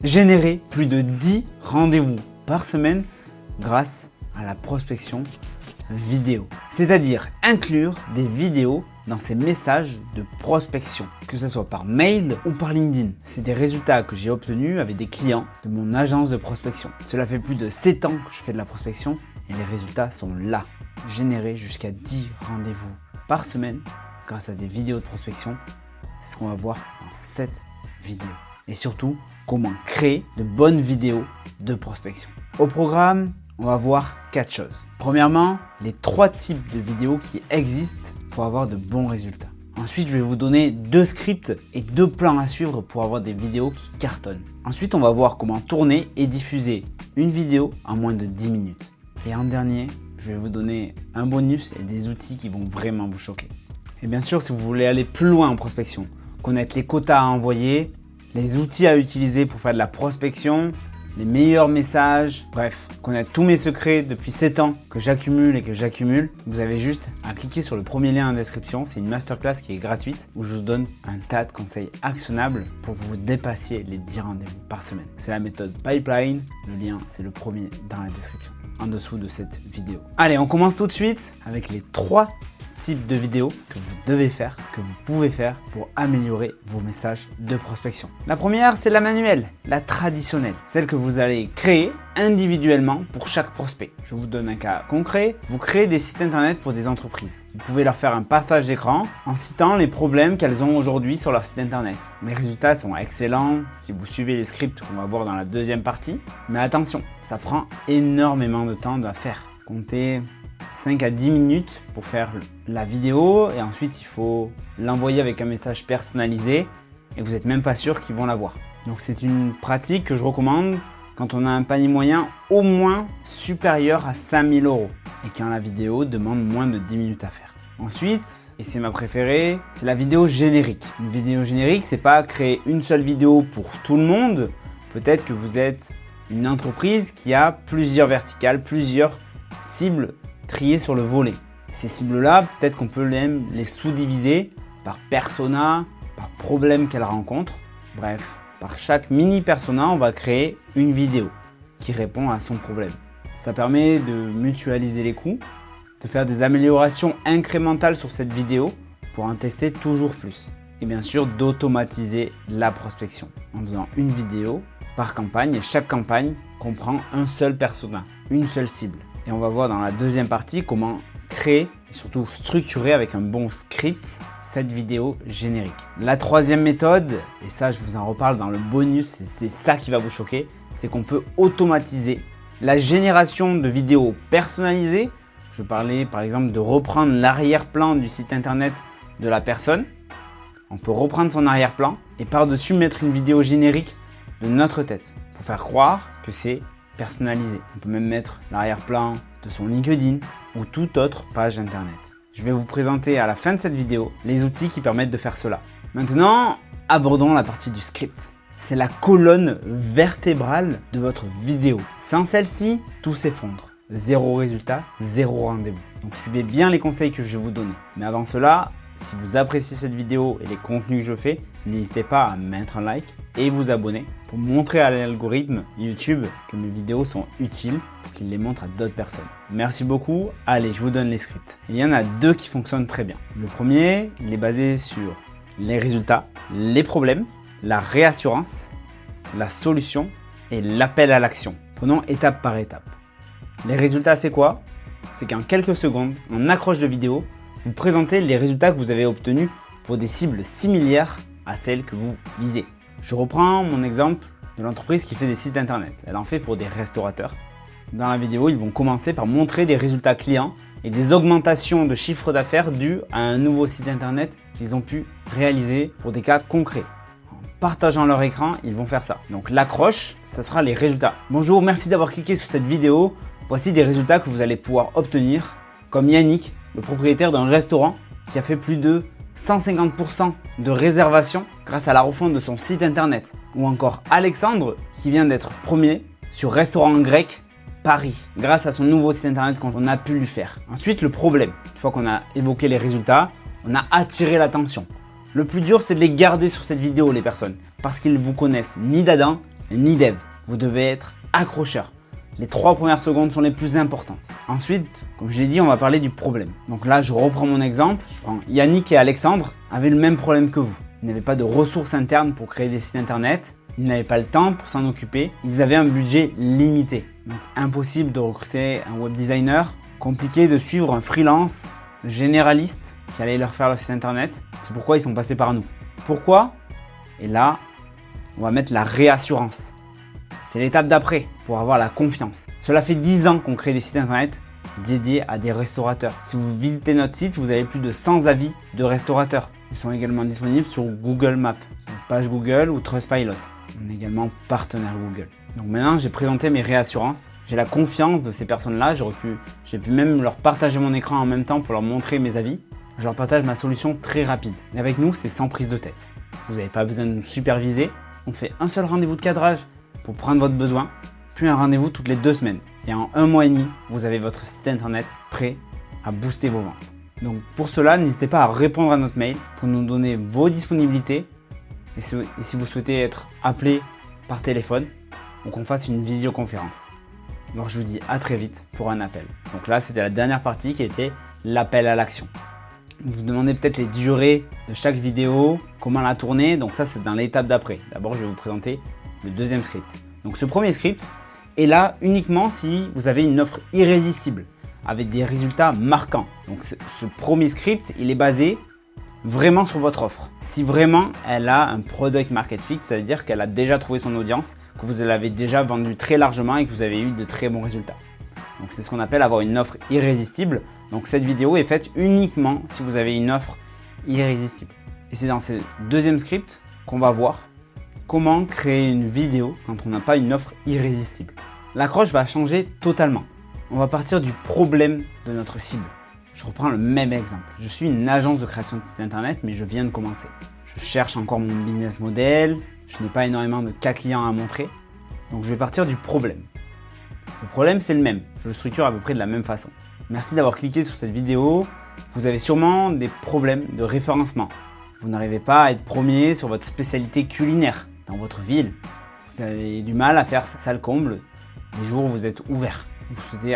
générer plus de 10 rendez-vous par semaine grâce à la prospection vidéo. C'est-à-dire inclure des vidéos dans ces messages de prospection, que ce soit par mail ou par LinkedIn. C'est des résultats que j'ai obtenus avec des clients de mon agence de prospection. Cela fait plus de 7 ans que je fais de la prospection et les résultats sont là. Générer jusqu'à 10 rendez-vous par semaine grâce à des vidéos de prospection, c'est ce qu'on va voir dans cette vidéo. Et surtout, comment créer de bonnes vidéos de prospection. Au programme, on va voir 4 choses. Premièrement, les 3 types de vidéos qui existent pour avoir de bons résultats. Ensuite, je vais vous donner 2 scripts et 2 plans à suivre pour avoir des vidéos qui cartonnent. Ensuite, on va voir comment tourner et diffuser une vidéo en moins de 10 minutes. Et en dernier, je vais vous donner un bonus et des outils qui vont vraiment vous choquer. Et bien sûr, si vous voulez aller plus loin en prospection, connaître les quotas à envoyer, les outils à utiliser pour faire de la prospection, les meilleurs messages, bref, connaître tous mes secrets depuis 7 ans que j'accumule, vous avez juste à cliquer sur le premier lien en description. C'est une masterclass qui est gratuite où je vous donne un tas de conseils actionnables pour que vous dépassiez les 10 rendez-vous par semaine. C'est la méthode Pipeline, le lien c'est le premier dans la description, en dessous de cette vidéo. Allez, on commence tout de suite avec les 3 types de vidéos que vous devez faire, que vous pouvez faire pour améliorer vos messages de prospection. La première, c'est la manuelle, la traditionnelle, celle que vous allez créer individuellement pour chaque prospect. Je vous donne un cas concret. Vous créez des sites internet pour des entreprises. Vous pouvez leur faire un partage d'écran en citant les problèmes qu'elles ont aujourd'hui sur leur site internet. Les résultats sont excellents si vous suivez les scripts qu'on va voir dans la deuxième partie. Mais attention, ça prend énormément de temps à faire. Comptez 5 à 10 minutes pour faire la vidéo et ensuite il faut l'envoyer avec un message personnalisé et vous n'êtes même pas sûr qu'ils vont la voir. Donc c'est une pratique que je recommande quand on a un panier moyen au moins supérieur à 5 000 € et quand la vidéo demande moins de 10 minutes à faire. Ensuite, et c'est ma préférée, c'est la vidéo générique. Une vidéo générique, c'est pas créer une seule vidéo pour tout le monde. Peut-être que vous êtes une entreprise qui a plusieurs verticales, plusieurs cibles triées sur le volet. Ces cibles-là, peut-être qu'on peut les sous-diviser par persona, par problème qu'elles rencontrent. Bref, par chaque mini persona, on va créer une vidéo qui répond à son problème. Ça permet de mutualiser les coûts, de faire des améliorations incrémentales sur cette vidéo pour en tester toujours plus. Et bien sûr, d'automatiser la prospection en faisant une vidéo par campagne et chaque campagne comprend un seul persona, une seule cible. Et on va voir dans la deuxième partie comment créer et surtout structurer avec un bon script cette vidéo générique. La troisième méthode, et ça je vous en reparle dans le bonus, et c'est ça qui va vous choquer, c'est qu'on peut automatiser la génération de vidéos personnalisées. Je parlais par exemple de reprendre l'arrière-plan du site internet de la personne. On peut reprendre son arrière-plan et par-dessus mettre une vidéo générique de notre tête pour faire croire que c'est personnalisé. On peut même mettre l'arrière-plan de son LinkedIn ou toute autre page internet. Je vais vous présenter à la fin de cette vidéo les outils qui permettent de faire cela. Maintenant, abordons la partie du script. C'est la colonne vertébrale de votre vidéo. Sans celle-ci, tout s'effondre. Zéro résultat, zéro rendez-vous. Donc suivez bien les conseils que je vais vous donner. Mais avant cela, si vous appréciez cette vidéo et les contenus que je fais, n'hésitez pas à mettre un like et vous abonner pour montrer à l'algorithme YouTube que mes vidéos sont utiles pour qu'il les montre à d'autres personnes. Merci beaucoup. Allez, je vous donne les scripts. Il y en a 2 qui fonctionnent très bien. Le premier, il est basé sur les résultats, les problèmes, la réassurance, la solution et l'appel à l'action. Prenons étape par étape. Les résultats, c'est quoi? C'est qu'en quelques secondes, en accroche de vidéo, vous présentez les résultats que vous avez obtenus pour des cibles similaires à celles que vous visez. Je reprends mon exemple de l'entreprise qui fait des sites internet. Elle en fait pour des restaurateurs. Dans la vidéo, ils vont commencer par montrer des résultats clients et des augmentations de chiffre d'affaires dues à un nouveau site internet qu'ils ont pu réaliser pour des cas concrets. En partageant leur écran, ils vont faire ça. Donc l'accroche, ça sera les résultats. Bonjour, merci d'avoir cliqué sur cette vidéo. Voici des résultats que vous allez pouvoir obtenir, comme Yannick, le propriétaire d'un restaurant qui a fait plus de 150% de réservations grâce à la refonte de son site internet. Ou encore Alexandre qui vient d'être premier sur Restaurant Grec Paris grâce à son nouveau site internet qu'on a pu lui faire. Ensuite, le problème. Une fois qu'on a évoqué les résultats, on a attiré l'attention. Le plus dur, c'est de les garder sur cette vidéo, les personnes, parce qu'ils ne vous connaissent ni d'Adam ni dev. Vous devez être accrocheur. Les 3 premières secondes sont les plus importantes. Ensuite, comme je l'ai dit, on va parler du problème. Donc là, je reprends mon exemple. Je prends Yannick et Alexandre avaient le même problème que vous. Ils n'avaient pas de ressources internes pour créer des sites internet. Ils n'avaient pas le temps pour s'en occuper. Ils avaient un budget limité. Donc impossible de recruter un web designer. Compliqué de suivre un freelance généraliste qui allait leur faire leur site internet. C'est pourquoi ils sont passés par nous. Pourquoi? Et là, on va mettre la réassurance. C'est l'étape d'après pour avoir la confiance. Cela fait 10 ans qu'on crée des sites internet dédiés à des restaurateurs. Si vous visitez notre site, vous avez plus de 100 avis de restaurateurs. Ils sont également disponibles sur Google Maps, sur une page Google ou Trustpilot. On est également partenaire Google. Donc maintenant, j'ai présenté mes réassurances. J'ai la confiance de ces personnes-là. J'ai pu même leur partager mon écran en même temps pour leur montrer mes avis. Je leur partage ma solution très rapide. Et avec nous, c'est sans prise de tête. Vous n'avez pas besoin de nous superviser. On fait un seul rendez-vous de cadrage pour prendre votre besoin, puis un rendez-vous toutes les 2 semaines. Et en 1 mois et demi, vous avez votre site internet prêt à booster vos ventes. Donc pour cela, n'hésitez pas à répondre à notre mail pour nous donner vos disponibilités et si vous souhaitez être appelé par téléphone ou qu'on fasse une visioconférence. Alors je vous dis à très vite pour un appel. Donc là, c'était la dernière partie qui était l'appel à l'action. Vous vous demandez peut-être les durées de chaque vidéo, comment la tourner. Donc ça, c'est dans l'étape d'après. D'abord, je vais vous présenter le deuxième script. Donc ce premier script est là uniquement si vous avez une offre irrésistible avec des résultats marquants. Donc ce premier script, il est basé vraiment sur votre offre. Si vraiment elle a un product market fit, ça veut dire qu'elle a déjà trouvé son audience, que vous l'avez déjà vendu très largement et que vous avez eu de très bons résultats. Donc c'est ce qu'on appelle avoir une offre irrésistible. Donc cette vidéo est faite uniquement si vous avez une offre irrésistible. Et c'est dans ce deuxième script qu'on va voir comment créer une vidéo quand on n'a pas une offre irrésistible. L'accroche va changer totalement. On va partir du problème de notre cible. Je reprends le même exemple. Je suis une agence de création de site internet, mais je viens de commencer. Je cherche encore mon business model, je n'ai pas énormément de cas clients à montrer, donc je vais partir du problème. Le problème, c'est le même. Je le structure à peu près de la même façon. Merci d'avoir cliqué sur cette vidéo. Vous avez sûrement des problèmes de référencement. Vous n'arrivez pas à être premier sur votre spécialité culinaire dans votre ville. Vous avez du mal à faire salle comble les jours où vous êtes ouvert. Vous souhaitez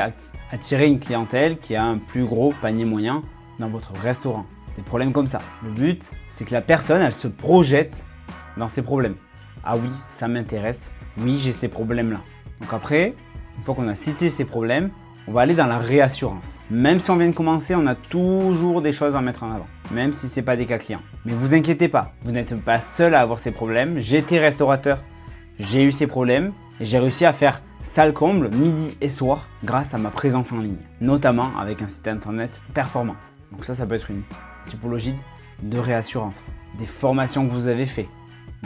attirer une clientèle qui a un plus gros panier moyen dans votre restaurant. Des problèmes comme ça. Le but, c'est que la personne, elle se projette dans ses problèmes. Ah oui, ça m'intéresse. Oui, j'ai ces problèmes-là. Donc après, une fois qu'on a cité ces problèmes, on va aller dans la réassurance. Même si on vient de commencer, on a toujours des choses à mettre en avant, même si ce n'est pas des cas clients. Mais vous inquiétez pas, vous n'êtes pas seul à avoir ces problèmes. J'ai été restaurateur, j'ai eu ces problèmes et j'ai réussi à faire salle comble midi et soir grâce à ma présence en ligne, notamment avec un site internet performant. Donc ça peut être une typologie de réassurance, des formations que vous avez fait,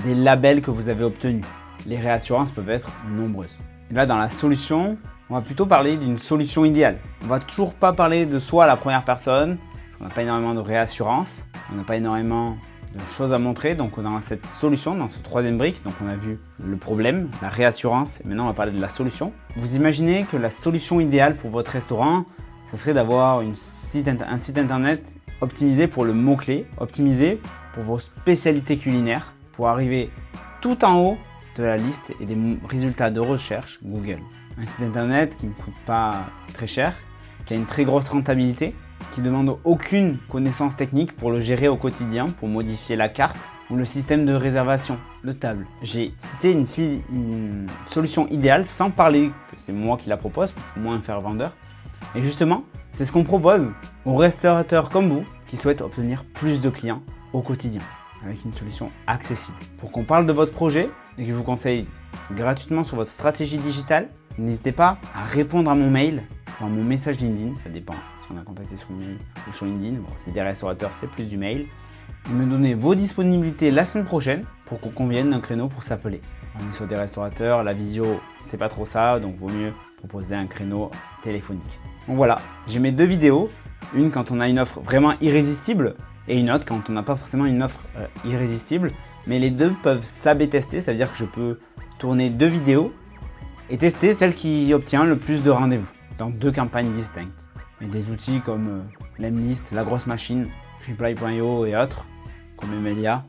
des labels que vous avez obtenus. Les réassurances peuvent être nombreuses. Et là, dans la solution, on va plutôt parler d'une solution idéale. On va toujours pas parler de soi à la première personne, parce qu'on n'a pas énormément de réassurance, on n'a pas énormément de choses à montrer. Donc dans cette solution, dans ce troisième brique, donc on a vu le problème, la réassurance, et maintenant on va parler de la solution. Vous imaginez que la solution idéale pour votre restaurant, ça serait d'avoir un site internet optimisé pour le mot-clé, optimisé pour vos spécialités culinaires, pour arriver tout en haut de la liste et des résultats de recherche Google. Un site internet qui ne coûte pas très cher, qui a une très grosse rentabilité, qui ne demande aucune connaissance technique pour le gérer au quotidien, pour modifier la carte ou le système de réservation, le table. J'ai cité une solution idéale sans parler que c'est moi qui la propose, pour moins faire vendeur. Et justement, c'est ce qu'on propose aux restaurateurs comme vous qui souhaitent obtenir plus de clients au quotidien, avec une solution accessible. Pour qu'on parle de votre projet et que je vous conseille gratuitement sur votre stratégie digitale, n'hésitez pas à répondre à mon mail ou à mon message LinkedIn, ça dépend si on a contacté sur mail ou sur LinkedIn. Bon, c'est des restaurateurs, c'est plus du mail. Et me donner vos disponibilités la semaine prochaine pour qu'on convienne d'un créneau pour s'appeler. On est sur des restaurateurs, la visio, c'est pas trop ça, donc vaut mieux proposer un créneau téléphonique. Donc voilà, j'ai mes 2 vidéos, une quand on a une offre vraiment irrésistible et une autre quand on n'a pas forcément une offre irrésistible, mais les deux peuvent s'A/B tester, ça veut dire que je peux tourner 2 vidéos et tester celle qui obtient le plus de rendez-vous dans 2 campagnes distinctes. Et des outils comme Lemlist, La Grosse Machine, Reply.io et autres, comme Emilia,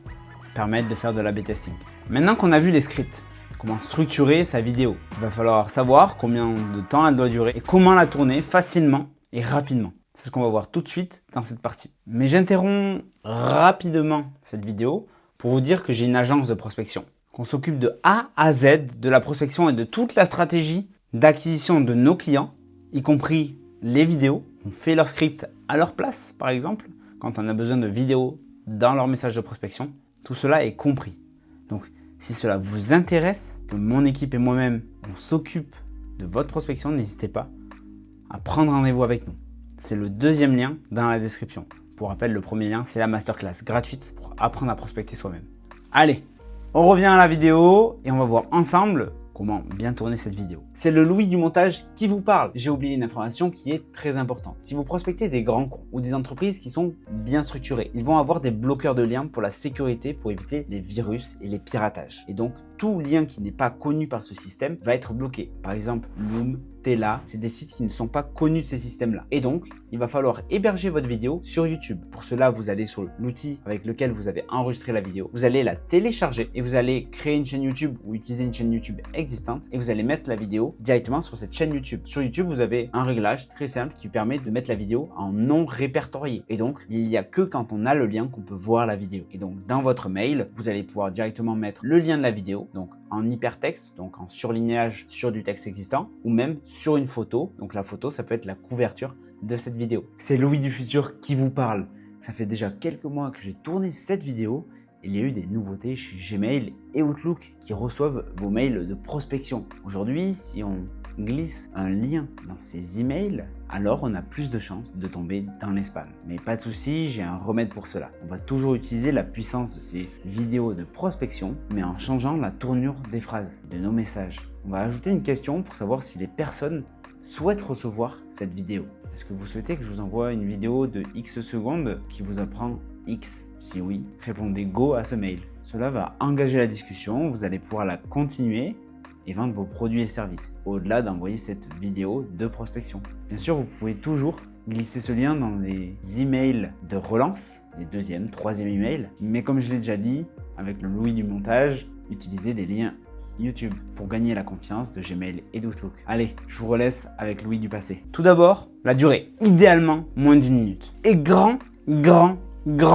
permettent de faire de l'A/B testing. Maintenant qu'on a vu les scripts, comment structurer sa vidéo. Il va falloir savoir combien de temps elle doit durer et comment la tourner facilement et rapidement. C'est ce qu'on va voir tout de suite dans cette partie. Mais j'interromps rapidement cette vidéo pour vous dire que j'ai une agence de prospection, qu'on s'occupe de A à Z de la prospection et de toute la stratégie d'acquisition de nos clients, y compris les vidéos. On fait leur script à leur place, par exemple, quand on a besoin de vidéos dans leur message de prospection. Tout cela est compris. Donc, si cela vous intéresse, que mon équipe et moi-même, on s'occupe de votre prospection, n'hésitez pas à prendre rendez-vous avec nous. C'est le deuxième lien dans la description. Pour rappel, le premier lien, c'est la masterclass gratuite pour apprendre à prospecter soi-même. Allez, on revient à la vidéo et on va voir ensemble comment bien tourner cette vidéo. C'est le Louis du montage qui vous parle. J'ai oublié une information qui est très importante. Si vous prospectez des grands comptes ou des entreprises qui sont bien structurées, ils vont avoir des bloqueurs de liens pour la sécurité, pour éviter les virus et les piratages. Et donc, tout lien qui n'est pas connu par ce système va être bloqué. Par exemple, Loom, Tela, c'est des sites qui ne sont pas connus de ces systèmes-là. Et donc, il va falloir héberger votre vidéo sur YouTube. Pour cela, vous allez sur l'outil avec lequel vous avez enregistré la vidéo. Vous allez la télécharger et vous allez créer une chaîne YouTube ou utiliser une chaîne YouTube existante et vous allez mettre la vidéo directement sur cette chaîne YouTube. Sur YouTube, vous avez un réglage très simple qui permet de mettre la vidéo en non répertorié. Et donc, il n'y a que quand on a le lien qu'on peut voir la vidéo. Et donc, dans votre mail, vous allez pouvoir directement mettre le lien de la vidéo, donc en hypertexte, donc en surlignage sur du texte existant, ou même sur une photo. Donc la photo, ça peut être la couverture de cette vidéo. C'est Louis du futur qui vous parle. Ça fait déjà quelques mois que j'ai tourné cette vidéo. Il y a eu des nouveautés chez Gmail et Outlook qui reçoivent vos mails de prospection. Aujourd'hui, si on glisse un lien dans ces emails, alors on a plus de chances de tomber dans les spams. Mais pas de souci, j'ai un remède pour cela. On va toujours utiliser la puissance de ces vidéos de prospection, mais en changeant la tournure des phrases, de nos messages. On va ajouter une question pour savoir si les personnes souhaitent recevoir cette vidéo. Est-ce que vous souhaitez que je vous envoie une vidéo de X secondes qui vous apprend X? Si oui, répondez Go à ce mail. Cela va engager la discussion, vous allez pouvoir la continuer et vendre vos produits et services, au-delà d'envoyer cette vidéo de prospection. Bien sûr, vous pouvez toujours glisser ce lien dans des emails de relance, les deuxième, troisième emails, mais comme je l'ai déjà dit, avec le Louis du montage, utilisez des liens YouTube pour gagner la confiance de Gmail et d'Outlook. Allez, je vous relaisse avec Louis du passé. Tout d'abord, la durée, idéalement moins d'1 minute. Et grand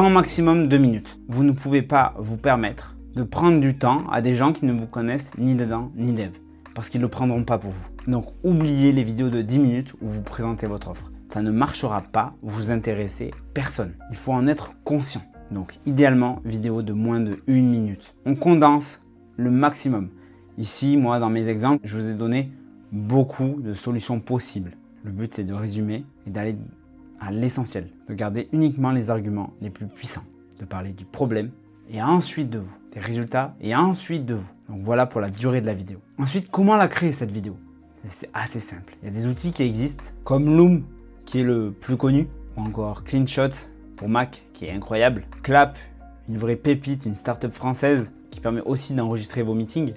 maximum 2 minutes. Vous ne pouvez pas vous permettre de prendre du temps à des gens qui ne vous connaissent ni dedans ni dev, parce qu'ils ne le prendront pas pour vous. Donc oubliez les vidéos de 10 minutes où vous présentez votre offre. Ça ne marchera pas, vous intéressez personne. Il faut en être conscient. Donc idéalement, vidéo de moins de 1 minute. On condense le maximum. Ici, moi, dans mes exemples, je vous ai donné beaucoup de solutions possibles. Le but, c'est de résumer et d'aller à l'essentiel, de garder uniquement les arguments les plus puissants, de parler du problème et ensuite de vous, des résultats et ensuite de vous. Donc voilà pour la durée de la vidéo. Ensuite, comment la créer cette vidéo? C'est assez simple. Il y a des outils qui existent comme Loom, qui est le plus connu, ou encore CleanShot pour Mac, qui est incroyable. Clap, une vraie pépite, une startup française qui permet aussi d'enregistrer vos meetings,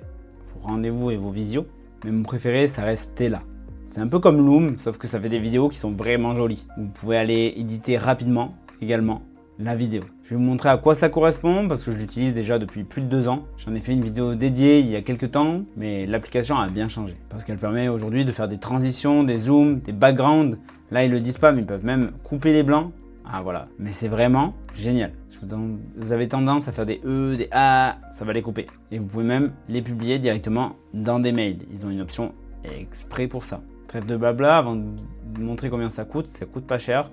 vos rendez-vous et vos visios. Mais mon préféré, ça reste Tela. C'est un peu comme Loom, sauf que ça fait des vidéos qui sont vraiment jolies. Vous pouvez aller éditer rapidement également la vidéo. Je vais vous montrer à quoi ça correspond parce que je l'utilise déjà depuis plus de 2 ans. J'en ai fait une vidéo dédiée il y a quelques temps, mais l'application a bien changé parce qu'elle permet aujourd'hui de faire des transitions, des zooms, des backgrounds. Là, ils le disent pas, mais ils peuvent même couper les blancs. Ah voilà, mais c'est vraiment génial. Vous avez tendance à faire des E, des A, ça va les couper. Et vous pouvez même les publier directement dans des mails. Ils ont une option exprès pour ça. Trêve de blabla, avant de vous montrer combien ça coûte pas cher.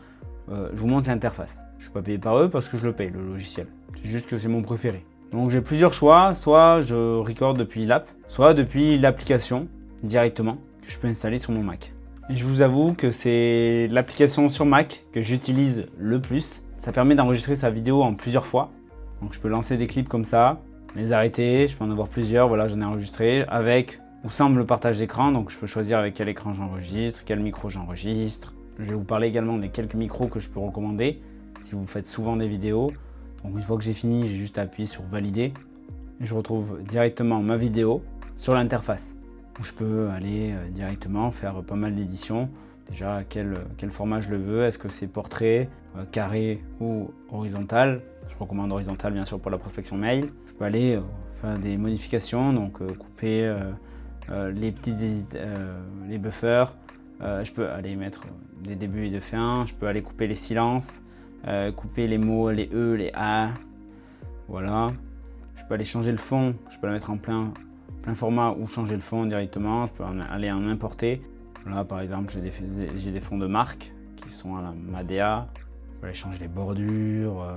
Je vous montre l'interface. Je ne suis pas payé par eux parce que je le paye, le logiciel. C'est juste que c'est mon préféré. Donc j'ai plusieurs choix, soit je record depuis l'app, soit depuis l'application directement que je peux installer sur mon Mac. Et je vous avoue que c'est l'application sur Mac que j'utilise le plus. Ça permet d'enregistrer sa vidéo en plusieurs fois. Donc je peux lancer des clips comme ça, les arrêter, je peux en avoir plusieurs, voilà j'en ai enregistré avec ou sans le partage d'écran, donc je peux choisir avec quel écran j'enregistre, quel micro j'enregistre. Je vais vous parler également des quelques micros que je peux recommander si vous faites souvent des vidéos. Donc une fois que j'ai fini, j'ai juste à appuyer sur valider et je retrouve directement ma vidéo sur l'interface où je peux aller directement faire pas mal d'éditions. Déjà, quel format je le veux, est-ce que c'est portrait, carré ou horizontal. Je recommande horizontal bien sûr pour la prospection mail. Je peux aller faire des modifications, donc couper les buffers. Je peux aller mettre des débuts et des fins. Je peux aller couper les silences, couper les mots, les E, les A. Voilà. Je peux aller changer le fond. Je peux le mettre en plein format ou changer le fond directement. Je peux aller en importer. Là, par exemple, j'ai des fonds de marque qui sont à la Madea. Je peux aller changer les bordures.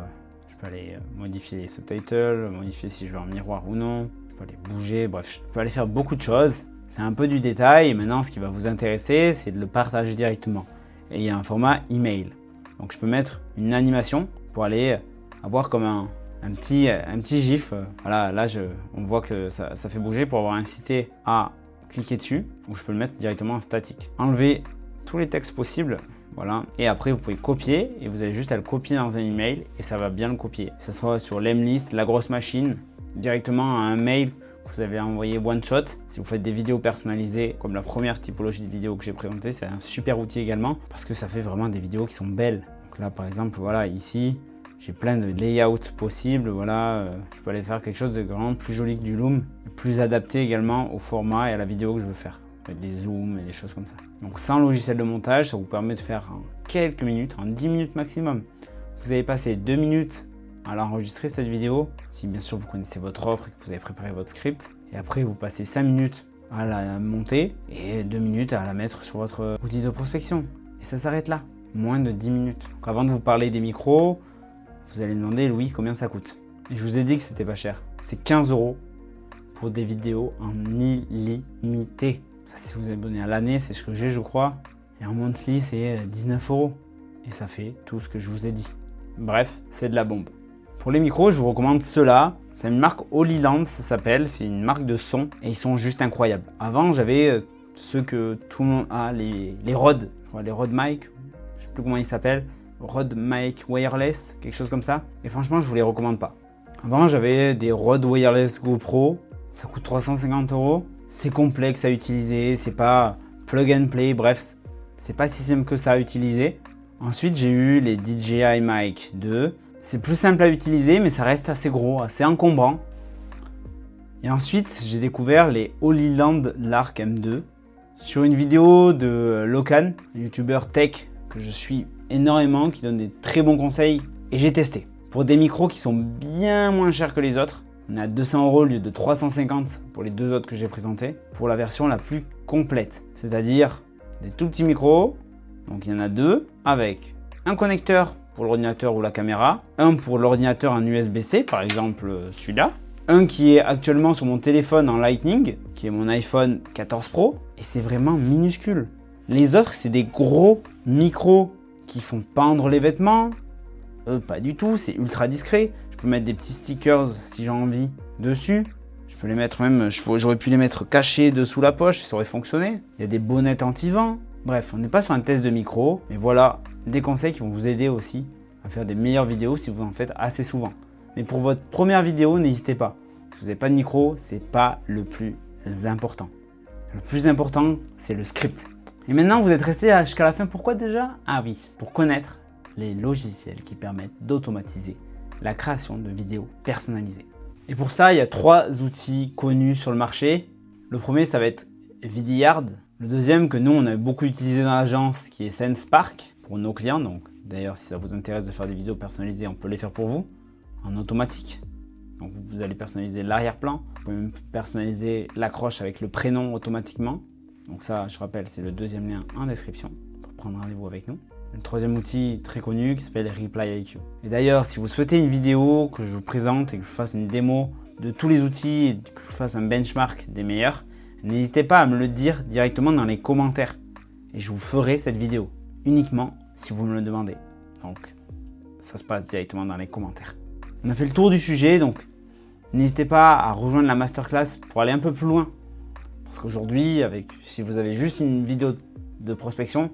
Je peux aller modifier les subtitles, modifier si je veux un miroir ou non. Je peux aller bouger. Bref, je peux aller faire beaucoup de choses. C'est un peu du détail. Et maintenant, ce qui va vous intéresser, c'est de le partager directement. Et il y a un format email. Donc, je peux mettre une animation pour aller avoir comme un petit gif. Voilà, là, on voit que ça fait bouger pour avoir incité à cliquer dessus, ou je peux le mettre directement en statique. Enlever tous les textes possibles, voilà. Et après, vous pouvez copier et vous avez juste à le copier dans un email et ça va bien le copier. Ça sera sur l'Emlist, la grosse machine, directement à un mail que vous avez envoyé one shot. Si vous faites des vidéos personnalisées, comme la première typologie de vidéo que j'ai présentée, c'est un super outil également parce que ça fait vraiment des vidéos qui sont belles. Donc là, par exemple, voilà, ici, j'ai plein de layouts possibles, voilà, je peux aller faire quelque chose de vraiment plus joli que du Loom, plus adapté également au format et à la vidéo que je veux faire, avec des zooms et des choses comme ça. Donc sans logiciel de montage, ça vous permet de faire en quelques minutes, en 10 minutes maximum. Vous avez passé 2 minutes à l'enregistrer cette vidéo, si bien sûr vous connaissez votre offre et que vous avez préparé votre script, et après vous passez 5 minutes à la monter et 2 minutes à la mettre sur votre outil de prospection. Et ça s'arrête là, moins de 10 minutes. Donc avant de vous parler des micros, vous allez me demander, Louis, combien ça coûte? Et je vous ai dit que c'était pas cher. C'est 15 € pour des vidéos en illimité. Si vous êtes abonné à l'année, c'est ce que j'ai, je crois. Et en monthly, c'est 19 €. Et ça fait tout ce que je vous ai dit. Bref, c'est de la bombe. Pour les micros, je vous recommande ceux-là. C'est une marque Holyland, ça s'appelle. C'est une marque de son. Et ils sont juste incroyables. Avant, j'avais ceux que tout le monde a, les Rode. Je crois les Rode Mic. Je sais plus comment ils s'appellent. Rode Mic Wireless, quelque chose comme ça. Et franchement, je vous les recommande pas. Avant, j'avais des Rode Wireless GoPro. Ça coûte 350 €. C'est complexe à utiliser. C'est pas plug and play. Bref, c'est pas si simple que ça à utiliser. Ensuite, j'ai eu les DJI Mic 2. C'est plus simple à utiliser, mais ça reste assez gros, assez encombrant. Et ensuite, j'ai découvert les Holyland Lark M2 sur une vidéo de Locan, un youtubeur tech que je suis énormément, qui donne des très bons conseils, et j'ai testé. Pour des micros qui sont bien moins chers que les autres, on est à 200 € au lieu de 350 pour les deux autres que j'ai présentés, pour la version la plus complète, c'est-à-dire des tout petits micros, donc il y en a deux, avec un connecteur pour l'ordinateur ou la caméra, un pour l'ordinateur en USB-C, par exemple celui-là, un qui est actuellement sur mon téléphone en Lightning, qui est mon iPhone 14 Pro, et c'est vraiment minuscule. Les autres, c'est des gros micros qui font pendre les vêtements. Pas du tout, c'est ultra discret. Je peux mettre des petits stickers si j'ai envie dessus. Je peux les mettre même, j'aurais pu les mettre cachés dessous la poche, ça aurait fonctionné. Il y a des bonnettes anti-vent. Bref, on n'est pas sur un test de micro, mais voilà des conseils qui vont vous aider aussi à faire des meilleures vidéos si vous en faites assez souvent. Mais pour votre première vidéo, n'hésitez pas. Si vous n'avez pas de micro, c'est pas le plus important. Le plus important, c'est le script. Et maintenant, vous êtes resté jusqu'à la fin. Pourquoi déjà? Ah oui, pour connaître les logiciels qui permettent d'automatiser la création de vidéos personnalisées. Et pour ça, il y a 3 outils connus sur le marché. Le premier, ça va être Vidyard. Le deuxième, que nous, on a beaucoup utilisé dans l'agence, qui est SenseSpark pour nos clients. Donc, d'ailleurs, si ça vous intéresse de faire des vidéos personnalisées, on peut les faire pour vous en automatique. Donc, vous allez personnaliser l'arrière-plan. Vous pouvez même personnaliser l'accroche avec le prénom automatiquement. Donc ça, je rappelle, c'est le deuxième lien en description pour prendre rendez-vous avec nous. Le troisième outil très connu qui s'appelle Reply IQ. Et d'ailleurs, si vous souhaitez une vidéo que je vous présente et que je fasse une démo de tous les outils et que je fasse un benchmark des meilleurs, n'hésitez pas à me le dire directement dans les commentaires. Et je vous ferai cette vidéo uniquement si vous me le demandez. Donc, ça se passe directement dans les commentaires. On a fait le tour du sujet, donc n'hésitez pas à rejoindre la masterclass pour aller un peu plus loin. Parce qu'aujourd'hui, si vous avez juste une vidéo de prospection,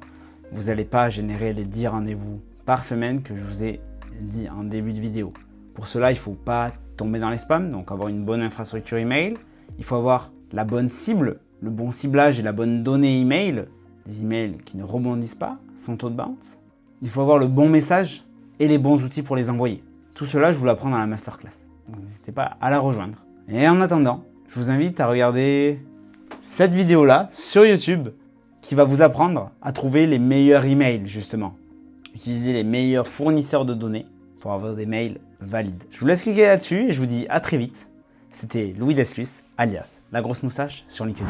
vous n'allez pas générer les 10 rendez-vous par semaine que je vous ai dit en début de vidéo. Pour cela, il ne faut pas tomber dans les spams, donc avoir une bonne infrastructure email. Il faut avoir la bonne cible, le bon ciblage et la bonne donnée email. des emails qui ne rebondissent pas, sans taux de bounce. Il faut avoir le bon message et les bons outils pour les envoyer. Tout cela, je vous l'apprends dans la masterclass. Donc n'hésitez pas à la rejoindre. Et en attendant, je vous invite à regarder cette vidéo-là sur YouTube qui va vous apprendre à trouver les meilleurs emails, justement. Utiliser les meilleurs fournisseurs de données pour avoir des mails valides. Je vous laisse cliquer là-dessus et je vous dis à très vite. C'était Louis Desluis, alias La Grosse Moustache sur LinkedIn.